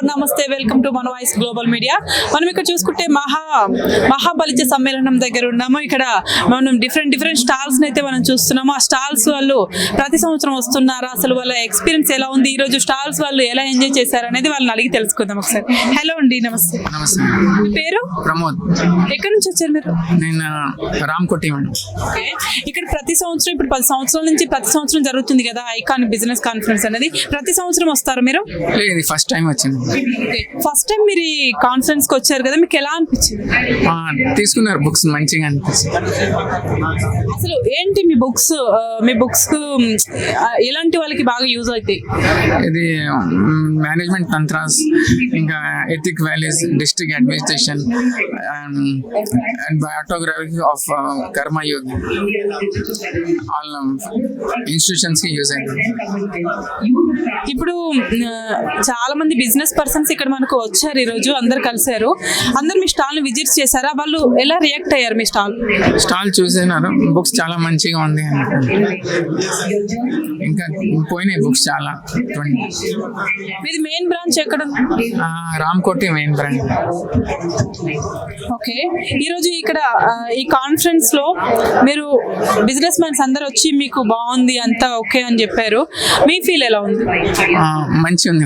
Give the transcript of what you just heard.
నమస్తే, welcome to మన voice global media. మనం ఇక్కడ చూసుకుంటే మహాబలిజ సమ్మేళనం దగ్గర ఉన్నాము. ఇక్కడ మనం డిఫరెంట్ స్టాల్స్ అయితే మనం చూస్తున్నాము. ఆ స్టాల్స్ వాళ్ళు ప్రతి సంవత్సరం వస్తున్నారా, అసలు వాళ్ళ ఎక్స్పీరియన్స్ ఎలా ఉంది, ఈ రోజు స్టాల్స్ వాళ్ళు ఎలా ఎంజాయ్ చేశారు అనేది వాళ్ళని అడిగి తెలుసుకుందాం ఒకసారి. హలో అండి, నమస్తే. నమస్తే. మీ పేరు? ప్రమోద్. ఎక్కడి నుంచి వచ్చారు మీరు? నేను రామ్కోటి మేడం. ఇక్కడ ప్రతి సంవత్సరం, ఇప్పుడు 10 సంవత్సరాల నుంచి ప్రతి సంవత్సరం జరుగుతుంది కదా ఐకాన్ బిజినెస్ కాన్ఫరెన్స్ అనేది. ప్రతి సంవత్సరం వస్తారు మీరు? లేదు, ఫస్ట్ టైం వచ్చింది. ఫస్ట్ టైం మీరు ఈ కాన్ఫరెన్స్ కి వచ్చారు కదా, మీకు ఎలా అనిపించింది? తీసుకున్నారు బుక్స్, మంచిగా అనిపించింది. అసలు ఏంటి మీ బుక్స్ ఎలాంటి వాళ్ళకి బాగా యూజ్ అవుతాయి? ఇది మేనేజ్మెంట్ తంత్రాస్, ఇంకా ethic values, district administration and biography of Karmayogi, all institutions కి యూజ్ అవుతుంది. ఇప్పుడు చాలా మంది బిజినెస్ పర్సన్స్ ఇక్కడ మనకు వచ్చారు, ఈ రోజు అందరు కలిసారు. అందరు మీ స్టాల్ ని విజిట్ చేశారా? వాళ్ళు ఎలా రియాక్ట్ అయ్యారు మీ స్టాల్ చూసినారు. బుక్స్ చాలా మంచిగా ఉంది అని, ఇంకా పోయినాయి బుక్స్ చాలా. మీది మెయిన్ బ్రాంచ్ ఎక్కడ? Ramkoti main branch. ఓకే, ఈరోజు ఇక్కడ ఈ కాన్ఫరెన్స్ లో మీరు బిజినెస్ మ్యాన్స్ అందరు వచ్చి మీకు బాగుంది అంతా ఓకే అని చెప్పారు. మీ ఫీల్ ఎలా ఉంది? మంచిగా ఉంది.